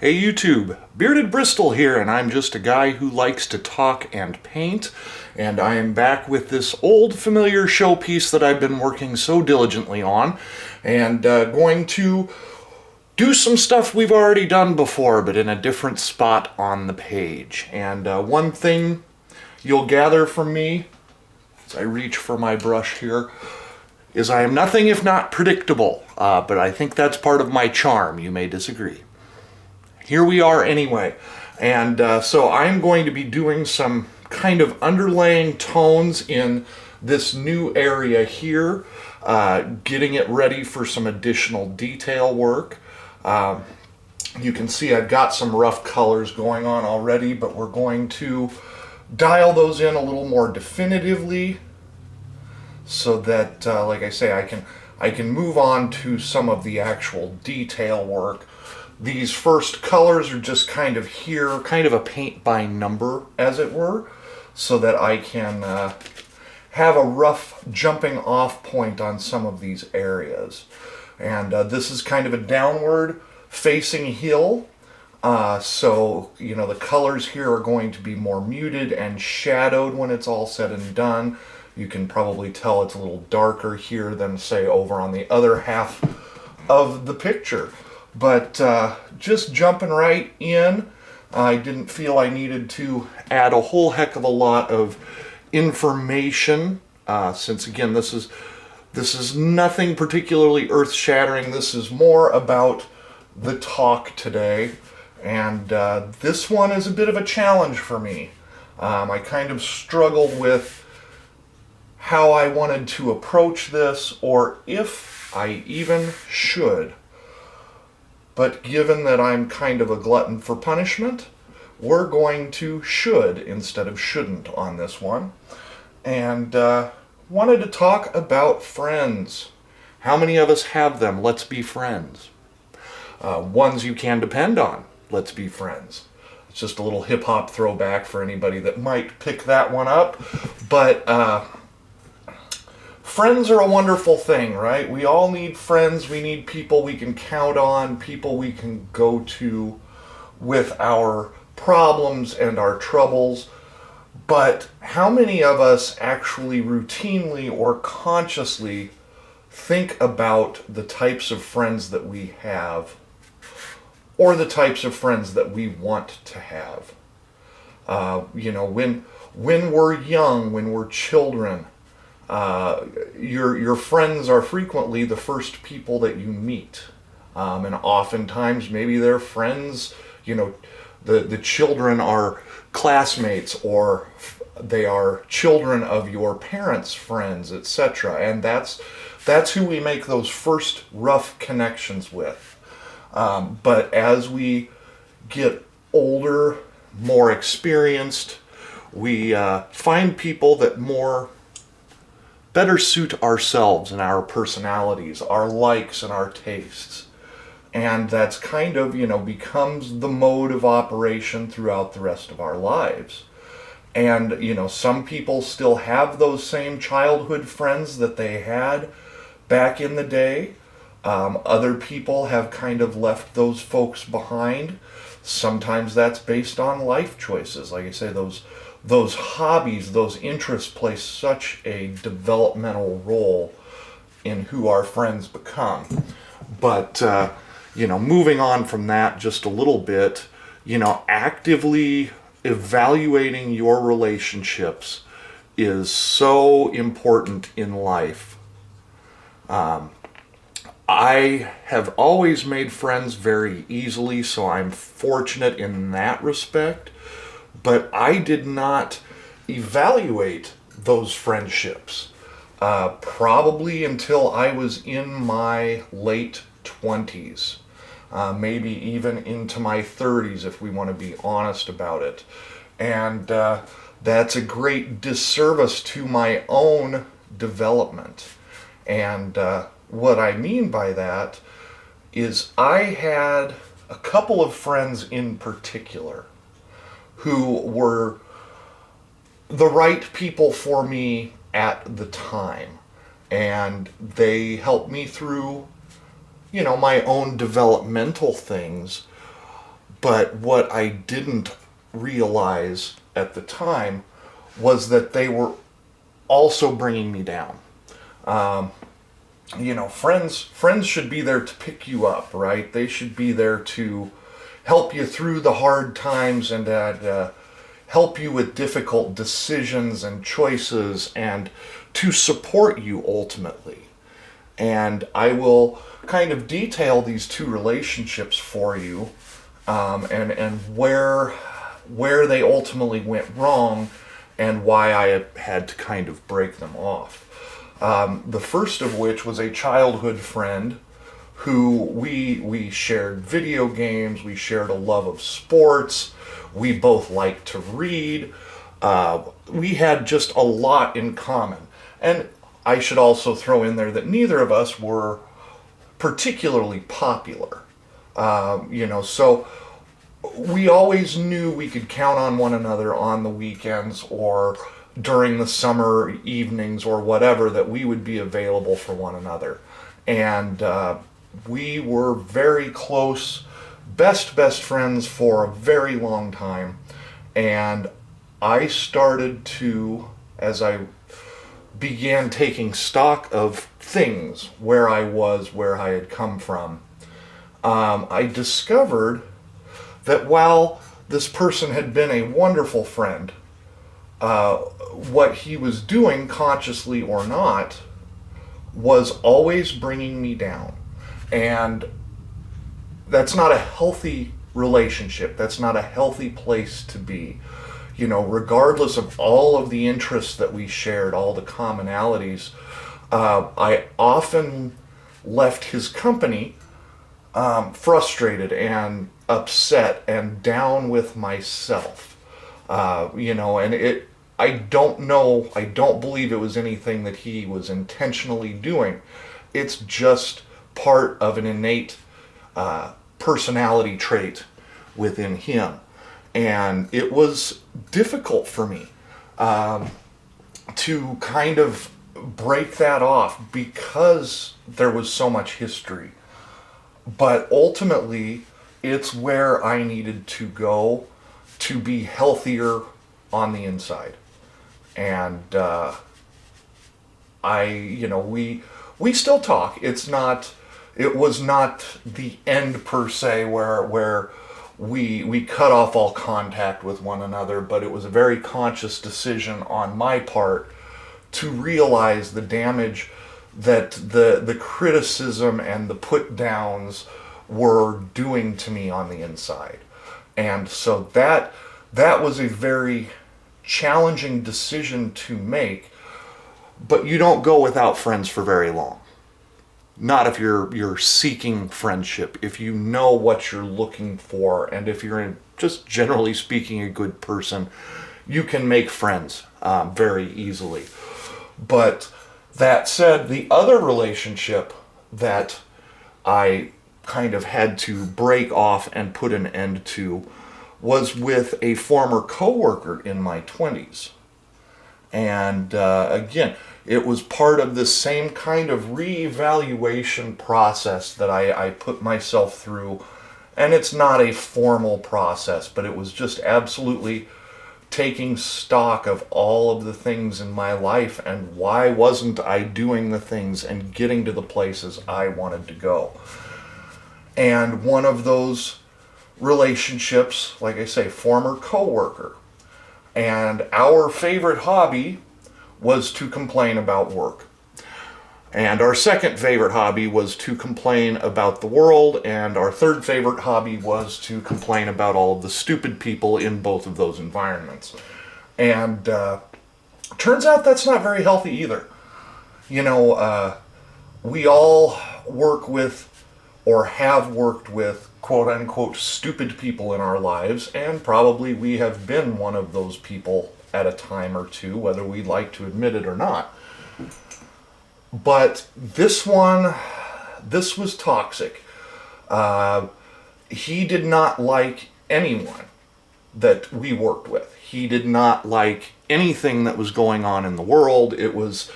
Hey YouTube, Bearded Bristol here, and I'm just a guy who likes to talk and paint, and I am back with this old familiar showpiece that I've been working so diligently on, and going to do some stuff we've already done before, but in a different spot on the page. And one thing you'll gather from me, as I reach for my brush here, is I am nothing if not predictable, but I think that's part of my charm. You may disagree. Here we are anyway, and so I'm going to be doing some kind of underlaying tones in this new area here, getting it ready for some additional detail work. You can see I've got some rough colors going on already, but we're going to dial those in a little more definitively so that, like I say, I can move on to some of the actual detail work. These first colors are just kind of here, kind of a paint by number, as it were, so that I can have a rough jumping off point on some of these areas. And this is kind of a downward facing hill, so you know the colors here are going to be more muted and shadowed when it's all said and done. You can probably tell it's a little darker here than, say, over on the other half of the picture. But just jumping right in, I didn't feel I needed to add a whole heck of a lot of information, since again this is nothing particularly earth-shattering. This is more about the talk today, and this one is a bit of a challenge for me. I kind of struggled with how I wanted to approach this, or if I even should. But given that I'm kind of a glutton for punishment, we're going to should instead of shouldn't on this one. And wanted to talk about friends. How many of us have them? Let's be friends. Ones you can depend on. Let's be friends. It's just a little hip-hop throwback for anybody that might pick that one up. But friends are a wonderful thing, right? We all need friends. We need people we can count on, people we can go to with our problems and our troubles. But how many of us actually routinely or consciously think about the types of friends that we have, or the types of friends that we want to have? You know, when we're young, when we're children, your friends are frequently the first people that you meet, and oftentimes maybe they're friends. You know, the children are classmates, or they are children of your parents' friends, etc. And that's who we make those first rough connections with. But as we get older, more experienced, we find people that better suit ourselves and our personalities, our likes and our tastes. And that's kind of, you know, becomes the mode of operation throughout the rest of our lives. And, you know, some people still have those same childhood friends that they had back in the day. Other people have kind of left those folks behind. Sometimes that's based on life choices. Like I say, those hobbies, those interests play such a developmental role in who our friends become. But, you know, moving on from that just a little bit, you know, actively evaluating your relationships is so important in life. I have always made friends very easily, so I'm fortunate in that respect. But I did not evaluate those friendships probably until I was in my late 20s, maybe even into my 30s if we want to be honest about it. And that's a great disservice to my own development. And what I mean by that is I had a couple of friends in particular who were the right people for me at the time. And they helped me through, you know, my own developmental things. But what I didn't realize at the time was that they were also bringing me down. Friends should be there to pick you up, right? They should be there to help you through the hard times and help you with difficult decisions and choices and to support you ultimately. And I will kind of detail these two relationships for you, and where they ultimately went wrong and why I had to kind of break them off. The first of which was a childhood friend who we shared video games, we shared a love of sports, we both liked to read, we had just a lot in common. And I should also throw in there that neither of us were particularly popular. So we always knew we could count on one another on the weekends or during the summer evenings or whatever, that we would be available for one another. And we were very close, best friends for a very long time. And I started to, as I began taking stock of things, where I was, where I had come from, I discovered that while this person had been a wonderful friend, what he was doing, consciously or not, was always bringing me down. And that's not a healthy relationship. That's not a healthy place to be. Regardless of all of the interests that we shared, all the commonalities, I often left his company frustrated and upset and down with myself. And I don't believe it was anything that he was intentionally doing. It's just part of an innate personality trait within him. And it was difficult for me to kind of break that off because there was so much history. But ultimately, it's where I needed to go to be healthier on the inside. And we still talk. It was not the end per se where we cut off all contact with one another, but it was a very conscious decision on my part to realize the damage that the criticism and the put downs were doing to me on the inside. And so that was a very challenging decision to make, but you don't go without friends for very long. Not if you're seeking friendship, if you know what you're looking for, and if you're, just generally speaking, a good person, you can make friends very easily. But that said, the other relationship that I kind of had to break off and put an end to was with a former coworker in my 20s. And again, it was part of this same kind of reevaluation process that I put myself through. And it's not a formal process, but it was just absolutely taking stock of all of the things in my life and why wasn't I doing the things and getting to the places I wanted to go. And one of those relationships, like I say, former coworker. And our favorite hobby was to complain about work. And our second favorite hobby was to complain about the world. And our third favorite hobby was to complain about all of the stupid people in both of those environments. And turns out that's not very healthy either. We all work with or have worked with quote-unquote stupid people in our lives, and probably we have been one of those people at a time or two, whether we like to admit it or not. But this was toxic. He did not like anyone that we worked with. He did not like anything that was going on in the world. It was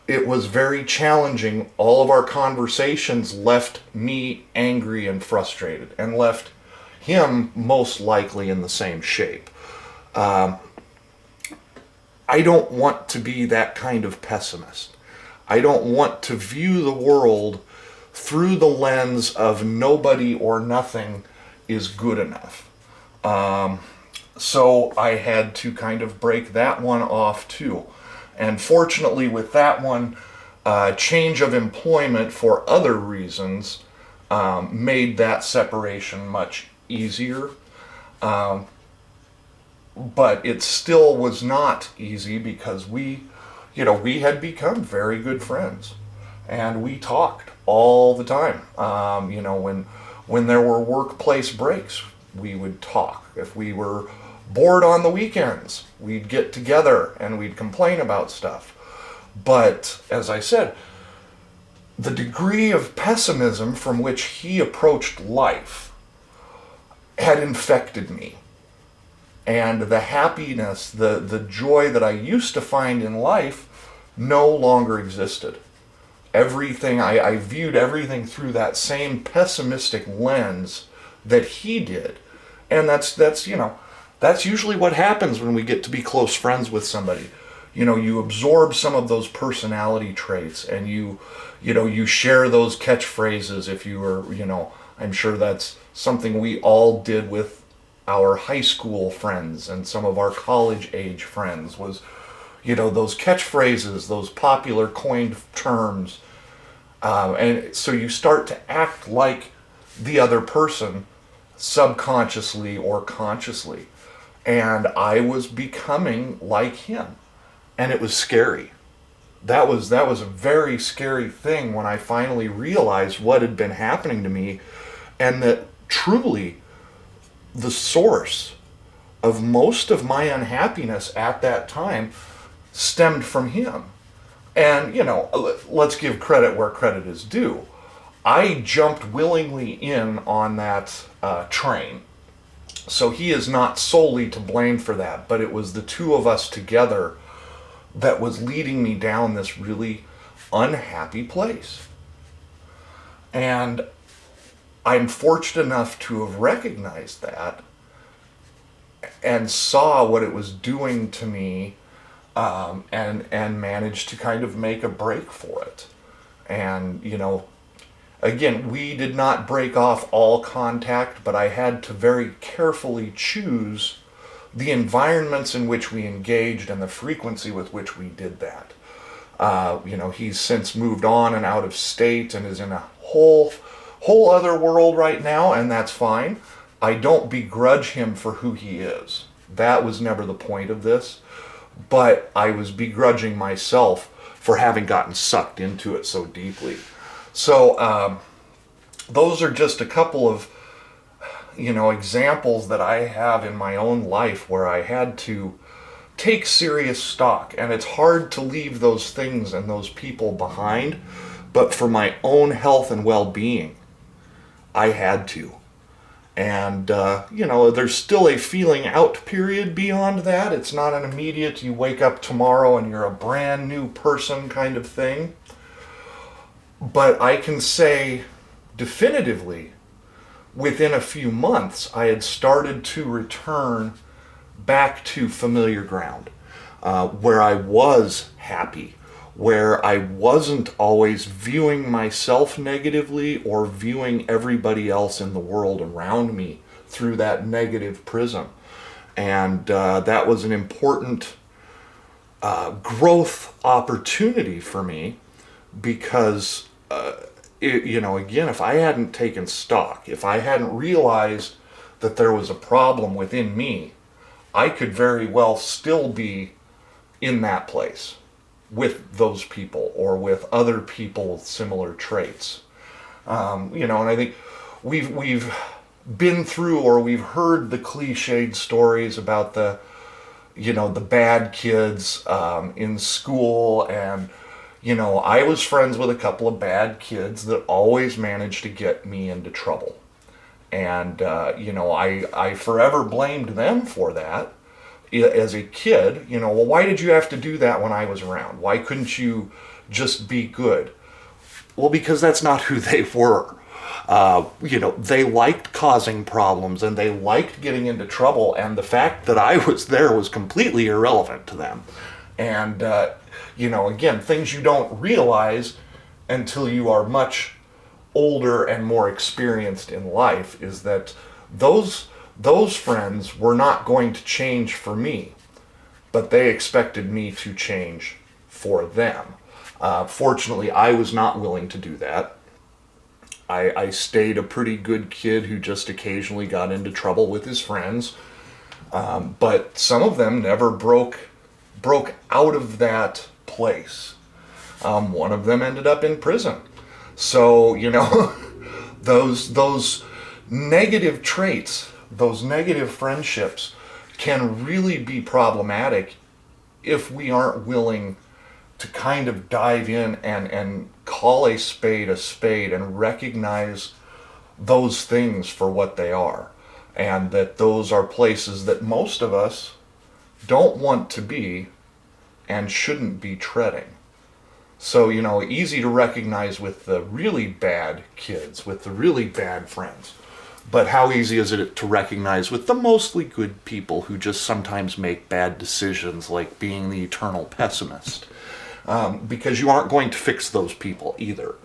very challenging. All of our conversations left me angry and frustrated, and left him most likely in the same shape. I don't want to be that kind of pessimist. I don't want to view the world through the lens of nobody or nothing is good enough. So I had to kind of break that one off too. And fortunately with that one, change of employment for other reasons made that separation much easier. But it still was not easy because we had become very good friends, and we talked all the time. When there were workplace breaks, we would talk. If we were bored on the weekends, we'd get together and we'd complain about stuff. But as I said, the degree of pessimism from which he approached life had infected me. And the happiness, the joy that I used to find in life no longer existed. Everything, I viewed everything through that same pessimistic lens that he did. And that's usually what happens when we get to be close friends with somebody. You absorb some of those personality traits, and you share those catchphrases. If you were, I'm sure that's something we all did with our high school friends and some of our college age friends, was those catchphrases, those popular coined terms, and so you start to act like the other person subconsciously or consciously, and I was becoming like him, and it was scary. That was a very scary thing when I finally realized what had been happening to me, and that truly the source of most of my unhappiness at that time stemmed from him. And, let's give credit where credit is due. I jumped willingly in on that train. So he is not solely to blame for that, but it was the two of us together that was leading me down this really unhappy place. And I'm fortunate enough to have recognized that and saw what it was doing to me, and managed to kind of make a break for it. And, again, we did not break off all contact, but I had to very carefully choose the environments in which we engaged and the frequency with which we did that. He's since moved on and out of state and is in a whole other world right now, and that's fine. I don't begrudge him for who he is. That was never the point of this, but I was begrudging myself for having gotten sucked into it so deeply. So those are just a couple of examples that I have in my own life where I had to take serious stock, and it's hard to leave those things and those people behind, but for my own health and well-being, I had to. And, there's still a feeling out period beyond that. It's not an immediate, you wake up tomorrow and you're a brand new person kind of thing. But I can say definitively, within a few months, I had started to return back to familiar ground, where I was happy, where I wasn't always viewing myself negatively or viewing everybody else in the world around me through that negative prism. And that was an important growth opportunity for me, because, again, if I hadn't taken stock, if I hadn't realized that there was a problem within me, I could very well still be in that place with those people or with other people with similar traits. And I think we've been through, or we've heard the cliched stories about the bad kids in school, and I was friends with a couple of bad kids that always managed to get me into trouble. And I forever blamed them for that. As a kid, why did you have to do that when I was around? Why couldn't you just be good? Well, because that's not who they were. They liked causing problems and they liked getting into trouble, and the fact that I was there was completely irrelevant to them. And, again, things you don't realize until you are much older and more experienced in life is that those friends were not going to change for me, but they expected me to change for them. Fortunately, I was not willing to do that. I stayed a pretty good kid who just occasionally got into trouble with his friends, but some of them never broke out of that place. One of them ended up in prison. So, those negative traits, those negative friendships can really be problematic if we aren't willing to kind of dive in and call a spade and recognize those things for what they are. And that those are places that most of us don't want to be and shouldn't be treading. So, easy to recognize with the really bad kids, with the really bad friends. But how easy is it to recognize with the mostly good people who just sometimes make bad decisions, like being the eternal pessimist? Because you aren't going to fix those people either.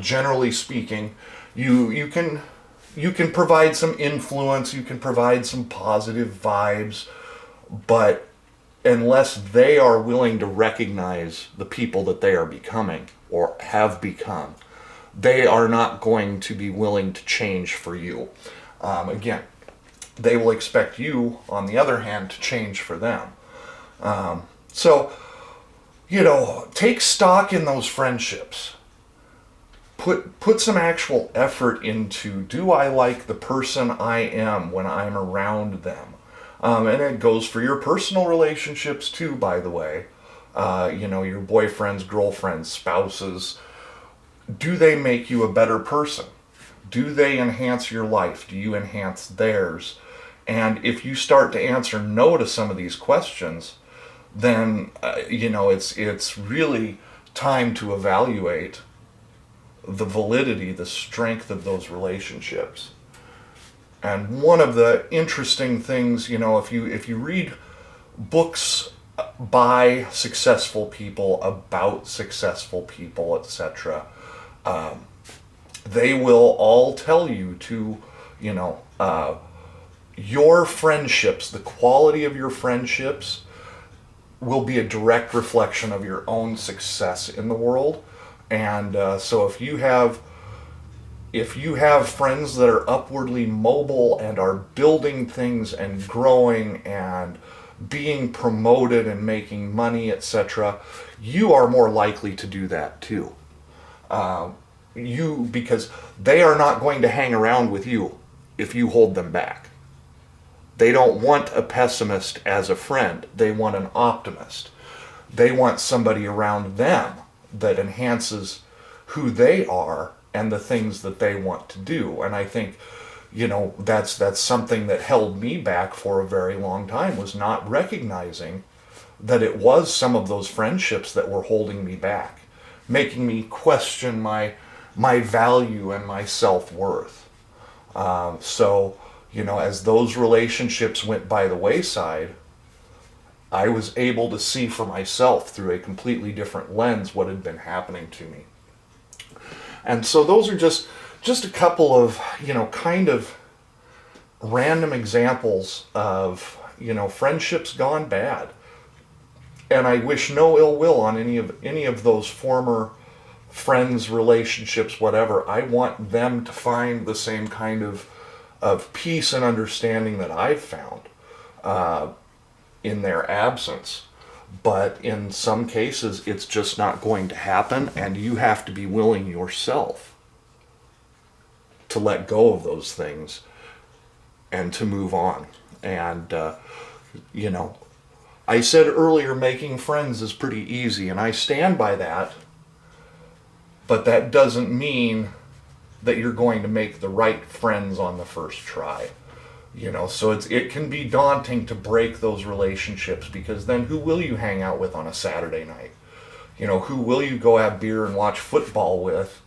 Generally speaking, you can provide some influence, you can provide some positive vibes, but unless they are willing to recognize the people that they are becoming or have become, they are not going to be willing to change for you. Again, they will expect you, on the other hand, to change for them. So, take stock in those friendships. Put some actual effort into, do I like the person I am when I'm around them? And it goes for your personal relationships too, by the way. Your boyfriends, girlfriends, spouses. Do they make you a better person? Do they enhance your life? Do you enhance theirs? And if you start to answer no to some of these questions, then, it's really time to evaluate the validity, the strength of those relationships. And one of the interesting things, if you read books by successful people, about successful people, etc., they will all tell you to, your friendships, the quality of your friendships will be a direct reflection of your own success in the world. And so if you have friends that are upwardly mobile and are building things and growing and being promoted and making money, etc., you are more likely to do that too. Because they are not going to hang around with you if you hold them back. They don't want a pessimist as a friend. They want an optimist. They want somebody around them that enhances who they are and the things that they want to do. And I think, that's something that held me back for a very long time, was not recognizing that it was some of those friendships that were holding me back, making me question my value and my self-worth. As those relationships went by the wayside, I was able to see for myself through a completely different lens what had been happening to me. And so those are just a couple of, kind of random examples of, friendships gone bad. And I wish no ill will on any of those former friends, relationships, whatever. I want them to find the same kind of peace and understanding that I've found in their absence. But in some cases, it's just not going to happen, and you have to be willing yourself to let go of those things and to move on. And, I said earlier, making friends is pretty easy, and I stand by that, but that doesn't mean that you're going to make the right friends on the first try. So it can be daunting to break those relationships, because then who will you hang out with on a Saturday night? You know, who will you go have beer and watch football with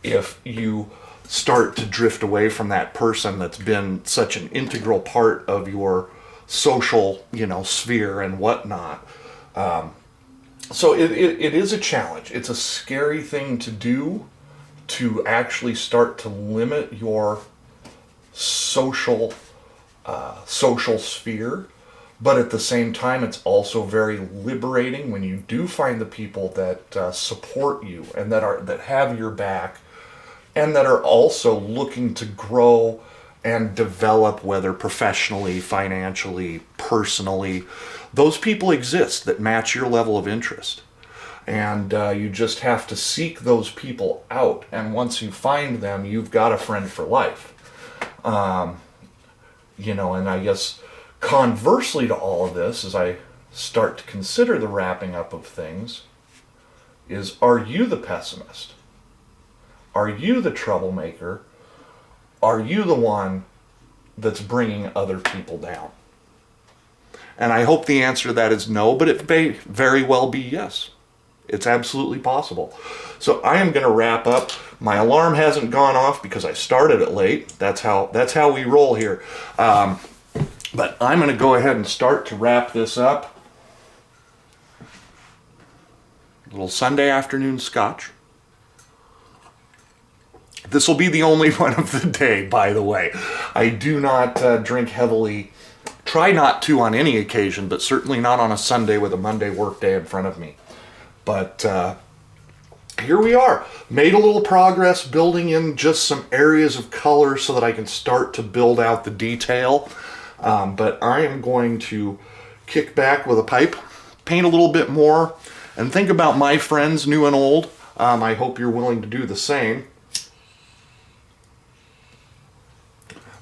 if you start to drift away from that person that's been such an integral part of your social, you know, sphere and whatnot. So it is a challenge. It's a scary thing to do, to actually start to limit your social sphere. But at the same time, it's also very liberating when you do find the people that support you and that have your back, and that are also looking to grow and develop, whether professionally, financially, personally. Those people exist that match your level of interest. And you just have to seek those people out. And once you find them, you've got a friend for life. You know, and I guess conversely to all of this, as I start to consider the wrapping up of things, is, are you the pessimist? Are you the troublemaker? Are you the one that's bringing other people down? And I hope the answer to that is no, but it may very well be yes. It's absolutely possible. So I am going to wrap up. My alarm hasn't gone off because I started it late. That's how we roll here. But I'm going to go ahead and start to wrap this up. A little Sunday afternoon scotch. This will be the only one of the day, by the way. I do not drink heavily. Try not to on any occasion, but certainly not on a Sunday with a Monday work day in front of me. But here we are. Made a little progress building in just some areas of color so that I can start to build out the detail. But I am going to kick back with a pipe, paint a little bit more, and think about my friends, new and old. I hope you're willing to do the same.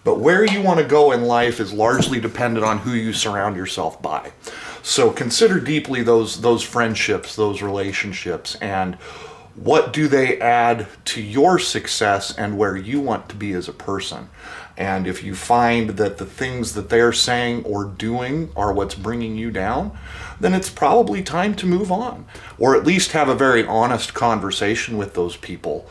But where you want to go in life is largely dependent on who you surround yourself by. So consider deeply those friendships, those relationships, and what do they add to your success and where you want to be as a person. And if you find that the things that they're saying or doing are what's bringing you down, then it's probably time to move on, or at least have a very honest conversation with those people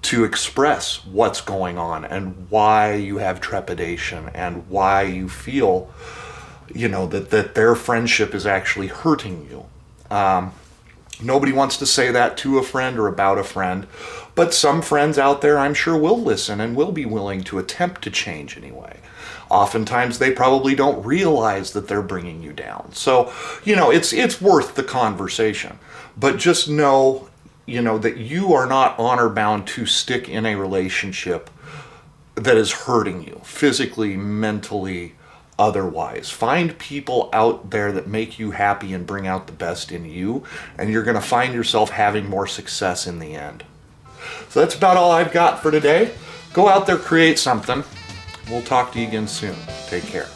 to express what's going on and why you have trepidation and why you feel, you know, that their friendship is actually hurting you. Nobody wants to say that to a friend or about a friend, but some friends out there, I'm sure, will listen and will be willing to attempt to change anyway. Oftentimes they probably don't realize that they're bringing you down. So, you know, it's worth the conversation, but just know, you know, that you are not honor bound to stick in a relationship that is hurting you physically, mentally, otherwise. Find people out there that make you happy and bring out the best in you, and you're going to find yourself having more success in the end. So that's about all I've got for today. Go out there, create something. We'll talk to you again soon. Take care.